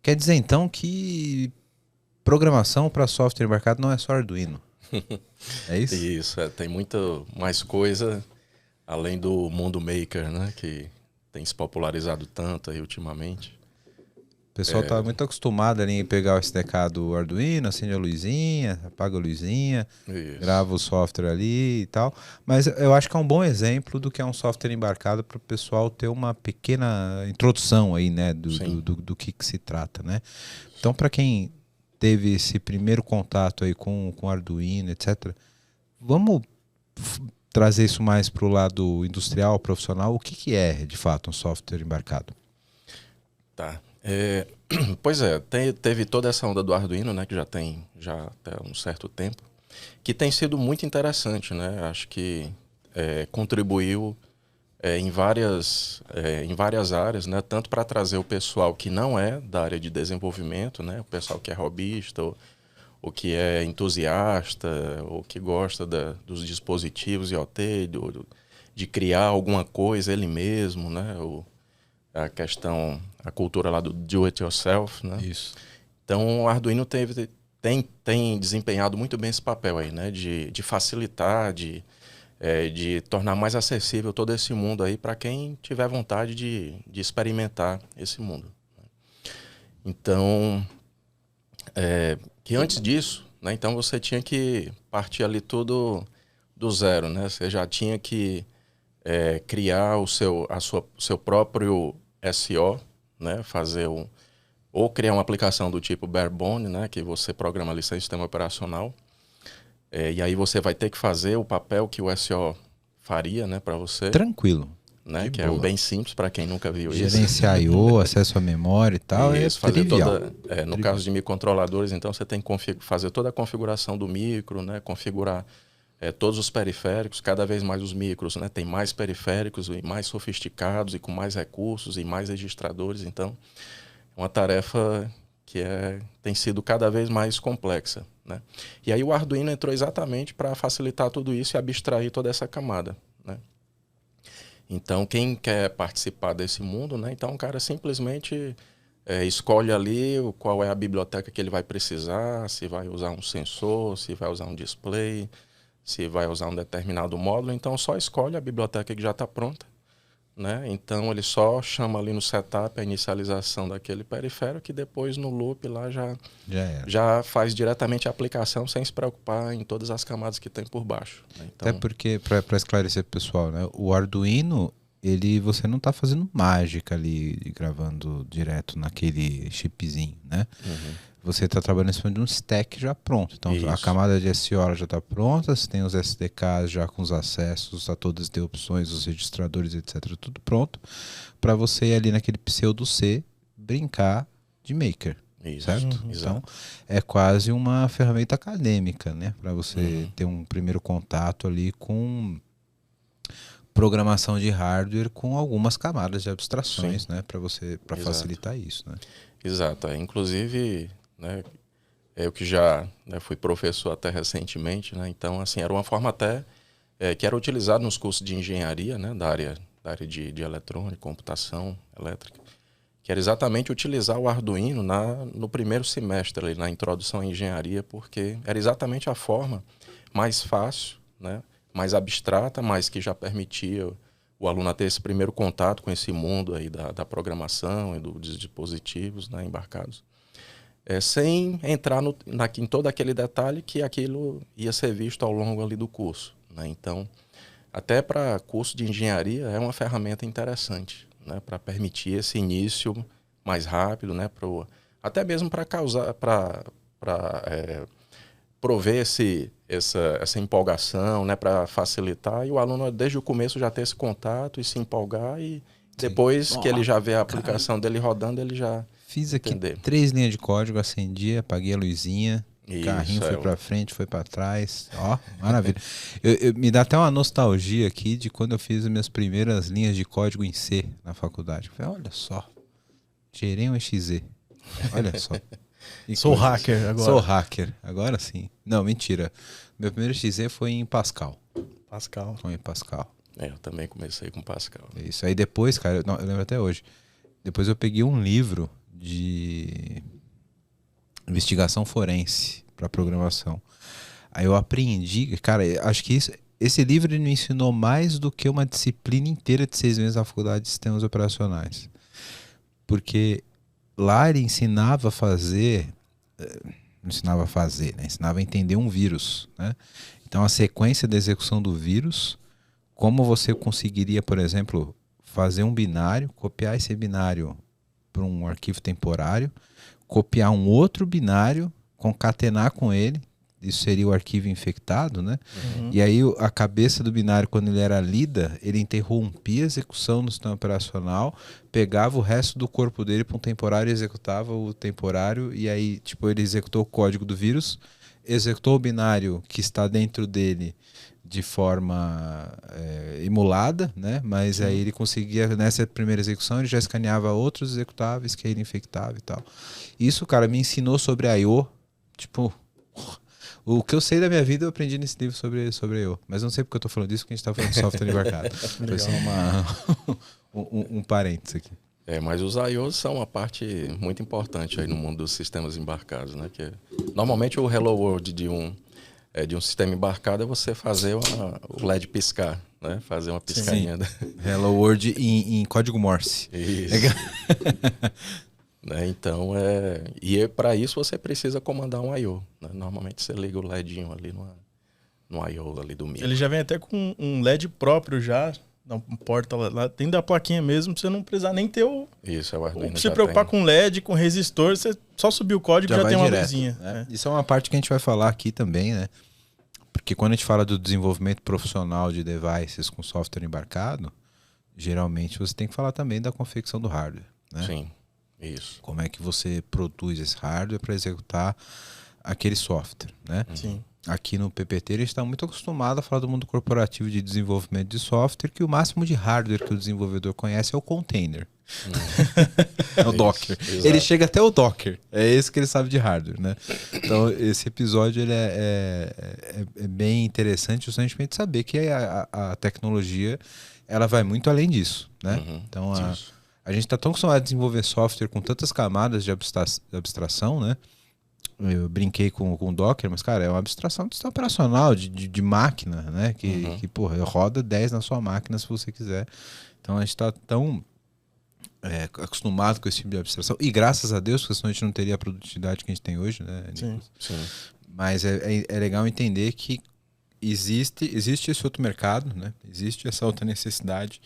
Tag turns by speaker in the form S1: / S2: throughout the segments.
S1: Quer dizer, então, que programação para software embarcado não é só Arduino. É isso?
S2: Isso, tem muita mais coisa além do mundo maker, né? Que tem se popularizado tanto aí ultimamente.
S1: O pessoal tá muito acostumado ali em pegar o SDK do Arduino, acende a luzinha, apaga a luzinha,
S2: Isso.
S1: grava o software ali e tal. Mas eu acho que é um bom exemplo do que é um software embarcado para o pessoal ter uma pequena introdução aí, né,
S2: Sim.
S1: do que se trata, né? Então, para quem teve esse primeiro contato aí com Arduino, etc., vamos trazer isso mais para o lado industrial, profissional. O que é, de fato, um software embarcado?
S2: Tá. Pois é, teve toda essa onda do Arduino, né, que já tem até um certo tempo, que tem sido muito interessante, né? Acho que contribuiu em várias áreas, né? Tanto para trazer o pessoal que não é da área de desenvolvimento, né? O pessoal que é hobbyista, ou que é entusiasta, ou que gosta dos dispositivos IoT, de criar alguma coisa ele mesmo, né? A cultura lá do do it yourself, né?
S1: Isso.
S2: Então o Arduino tem desempenhado muito bem esse papel aí, né? De facilitar, de tornar mais acessível todo esse mundo aí para quem tiver vontade de experimentar esse mundo. Então, que antes disso, né? Então você tinha que partir ali tudo do zero, né? Você já tinha que criar seu próprio SO, né? Ou criar uma aplicação do tipo Barebone, né? Que você programa ali sem sistema operacional. E aí você vai ter que fazer o papel que o SO faria, né? Para você,
S1: Tranquilo.
S2: né?
S1: De
S2: Que é
S1: boa.
S2: bem simples para quem nunca viu isso.
S1: Gerenciar I/O, acesso à memória e tal, é
S2: Isso, fazer
S1: trivial.
S2: no
S1: Trivial.
S2: caso de microcontroladores, então você tem que fazer toda a configuração do micro, né? Configurar todos os periféricos, cada vez mais os micros, né? Tem mais periféricos e mais sofisticados e com mais recursos e mais registradores, então é uma tarefa que tem sido cada vez mais complexa, né? E aí o Arduino entrou exatamente para facilitar tudo isso e abstrair toda essa camada, né? Então quem quer participar desse mundo, né? Então o cara simplesmente escolhe ali qual é a biblioteca que ele vai precisar, se vai usar um sensor, se vai usar um display, se vai usar um determinado módulo, então só escolhe a biblioteca que já está pronta, né? Então ele só chama ali no setup a inicialização daquele periférico que depois no loop lá
S1: Já era.
S2: já faz diretamente a aplicação sem se preocupar em todas as camadas que tem por baixo, né?
S1: Até
S2: Então,
S1: porque, para esclarecer pro pessoal, né? O Arduino, você não está fazendo mágica ali, gravando direto naquele chipzinho, né? Você está trabalhando em cima de um stack já pronto. Então a
S2: isso,
S1: camada de SO já está pronta, você tem os SDKs já com os acessos a todas as opções, os registradores, etc. Tudo pronto para você ir ali naquele pseudo C brincar de maker.
S2: isso,
S1: Certo? Então
S2: exato.
S1: é quase uma ferramenta acadêmica, né? Para você ter um primeiro contato ali com programação de hardware com algumas camadas de
S2: Sim,
S1: abstrações, né? Para
S2: exato.
S1: facilitar isso, né?
S2: Exato. Inclusive, né, eu que já, né, fui professor até recentemente, né? Então, assim, era uma forma até que era utilizado nos cursos de engenharia, né, da área de eletrônica, computação elétrica, que era exatamente utilizar o Arduino no primeiro semestre, ali, na introdução à engenharia, porque era exatamente a forma mais fácil, né, mais abstrata, mas que já permitia o aluno ter esse primeiro contato com esse mundo aí da programação e dos dispositivos, né, embarcados. Sem entrar em todo aquele detalhe que aquilo ia ser visto ao longo ali do curso, né? Então, até para curso de engenharia é uma ferramenta interessante, né? Para permitir esse início mais rápido, né? Até mesmo para prover essa empolgação, né? Para facilitar e o aluno desde o começo já ter esse contato e se empolgar e
S1: Sim.
S2: depois que ele já vê a
S1: Cara,
S2: aplicação dele rodando, ele já
S1: fiz aqui
S2: entender.
S1: 3 linhas de código, acendi, apaguei a luzinha, carrinho
S2: Isso,
S1: foi para frente, foi para trás, ó, maravilha. Me dá até uma nostalgia aqui de quando eu fiz as minhas primeiras linhas de código em C na faculdade. Falei, olha só, gerei um exe, olha só. Que
S3: Sou
S1: coisa.
S3: hacker agora.
S1: Sou hacker, agora sim. Não, mentira. Meu primeiro exe foi em Pascal.
S3: Pascal.
S1: Foi em Pascal.
S2: Eu também comecei com Pascal.
S1: Isso aí depois, cara, eu lembro até hoje. Depois eu peguei um livro de investigação forense para programação. Aí eu aprendi, cara, acho que esse livro ele me ensinou mais do que uma disciplina inteira de 6 meses na faculdade de sistemas operacionais. Porque lá ele ensinava a fazer, não ensinava a fazer, né? Ensinava a entender um vírus, né? Então a sequência da execução do vírus, como você conseguiria, por exemplo, fazer um binário, copiar esse binário para um arquivo temporário, copiar um outro binário, concatenar com ele, isso seria o arquivo infectado, né? E aí a cabeça do binário, quando ele era lida, ele interrompia a execução no sistema operacional, pegava o resto do corpo dele para um temporário e executava o temporário, e aí tipo ele executou o código do vírus, executou o binário que está dentro dele de forma emulada, né? Mas aí ele conseguia, nessa primeira execução, ele já escaneava outros executáveis que ele infectava e tal. Isso, cara, me ensinou sobre I/O, tipo... O que eu sei da minha vida eu aprendi nesse livro sobre I/O. Mas não sei porque eu tô falando disso, porque a gente tá falando de software embarcado. Foi só um parênteses aqui.
S2: Mas os I/Os são uma parte muito importante aí no mundo dos sistemas embarcados, né? Que normalmente o Hello World de um sistema embarcado é você fazer o LED piscar, né? Fazer uma piscarinha.
S1: Hello World em código Morse.
S2: Isso. Né? Então, e para isso você precisa comandar um I/O. Né? Normalmente você liga o LEDinho ali no I/O ali do micro.
S3: Ele já vem até com um LED próprio já, na porta lá, tem da plaquinha mesmo, pra você não precisar nem ter o...
S2: Isso, é o Arduino.
S3: Pra você preocupar com LED, com resistor, você só subir o código e já tem uma
S1: direto,
S3: luzinha.
S1: Né? Isso é uma parte que a gente vai falar aqui também, né? Porque quando a gente fala do desenvolvimento profissional de devices com software embarcado, geralmente você tem que falar também da confecção do hardware, né?
S2: Sim. Isso.
S1: Como é que você produz esse hardware para executar aquele software, né?
S3: Sim.
S1: Aqui no PPT a gente está muito acostumado a falar do mundo corporativo de desenvolvimento de software, que o máximo de hardware que o desenvolvedor conhece é o container. É o Docker.
S2: Exato.
S1: Ele chega até o Docker. É esse que ele sabe de hardware, né? Então esse episódio ele é bem interessante justamente para saber que a tecnologia ela vai muito além disso, né? Então a gente está tão acostumado a desenvolver software com tantas camadas de abstração, né? Eu brinquei com o Docker, mas, cara, é uma abstração de sistema operacional, de máquina, né? Que porra, roda 10 na sua máquina se você quiser. Então a gente está tão acostumado com esse tipo de abstração. E graças a Deus, porque senão a gente não teria a produtividade que a gente tem hoje, né?
S3: Sim.
S1: Mas é legal entender que existe esse outro mercado, né? Existe essa outra necessidade.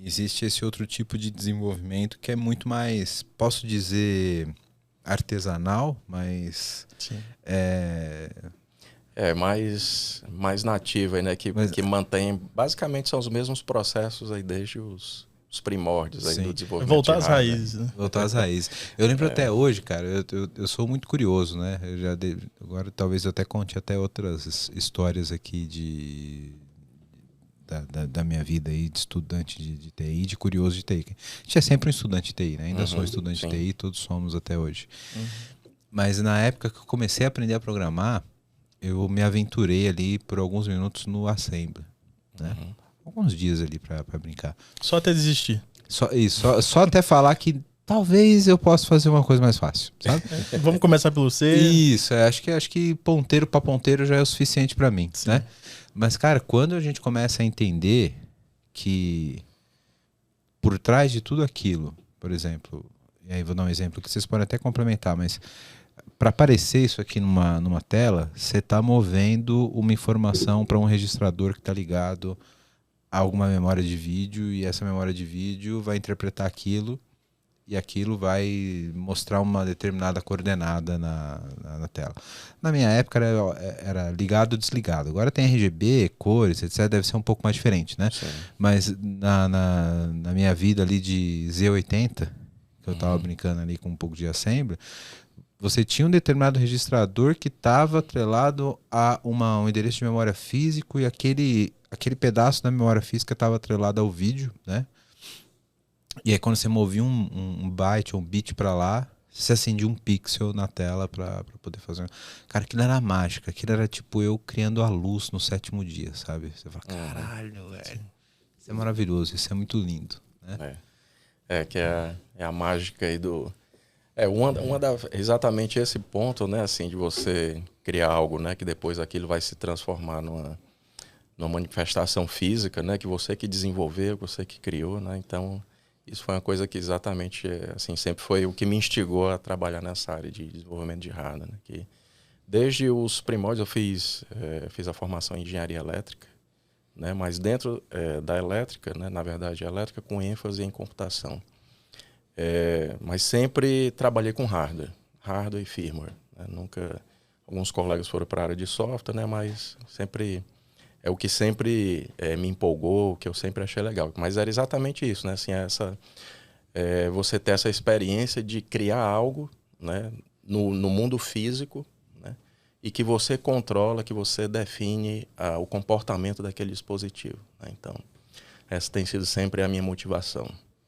S1: Existe esse outro tipo de desenvolvimento que é muito mais, posso dizer, artesanal, mas
S2: mais nativa aí, né? Que mantém, basicamente são os mesmos processos aí desde os primórdios aí do desenvolvimento.
S3: Voltar às raízes, né?
S1: Voltar às raízes. Eu lembro até hoje, cara, eu sou muito curioso, né? Agora talvez eu até conte até outras histórias aqui da minha vida aí de estudante de TI, de curioso de TI. A gente é sempre um estudante de TI, né? Ainda sou estudante de TI, todos somos até hoje. Mas na época que eu comecei a aprender a programar, eu me aventurei ali por alguns minutos no Assembly, né? Alguns dias ali para brincar.
S3: Só até desistir.
S1: Só até falar que talvez eu possa fazer uma coisa mais fácil, sabe?
S3: Vamos começar pelo C.
S1: Isso, acho que ponteiro para ponteiro já é o suficiente para mim, né? Mas, cara, quando a gente começa a entender que por trás de tudo aquilo, por exemplo, e aí vou dar um exemplo que vocês podem até complementar, mas para aparecer isso aqui numa tela, você está movendo uma informação para um registrador que está ligado a alguma memória de vídeo, e essa memória de vídeo vai interpretar aquilo, e aquilo vai mostrar uma determinada coordenada na tela. Na minha época era ligado ou desligado. Agora tem RGB, cores, etc. Deve ser um pouco mais diferente, né?
S2: Sim.
S1: Mas na minha vida ali de Z80, que eu estava brincando ali com um pouco de assembly, você tinha um determinado registrador que estava atrelado a um endereço de memória físico, e aquele pedaço da memória física estava atrelado ao vídeo, né? E aí quando você movia um byte ou um bit para lá, você acendia um pixel na tela para poder fazer. Cara, aquilo era mágica. Aquilo era tipo eu criando a luz no 7º dia, sabe? Você fala, caralho, velho. Isso é maravilhoso, isso é muito lindo, né?
S2: Que é a mágica aí Exatamente esse ponto, né, assim, de você criar algo, né, que depois aquilo vai se transformar numa manifestação física, né, que você que desenvolveu, você que criou, né, então isso foi uma coisa que exatamente, assim, sempre foi o que me instigou a trabalhar nessa área de desenvolvimento de hardware, né, que desde os primórdios eu fiz a formação em engenharia elétrica, né, mas dentro da elétrica, né, na verdade, elétrica com ênfase em computação. Mas sempre trabalhei com hardware e firmware, né? Nunca, alguns colegas foram para a área de software, né? Mas sempre é o que sempre me empolgou, o que eu sempre achei legal. Mas era exatamente isso, né? Assim, você ter essa experiência de criar algo, né? No mundo físico, né? E que você controla, que você define o comportamento daquele dispositivo, né? Então, essa tem sido sempre a minha motivação.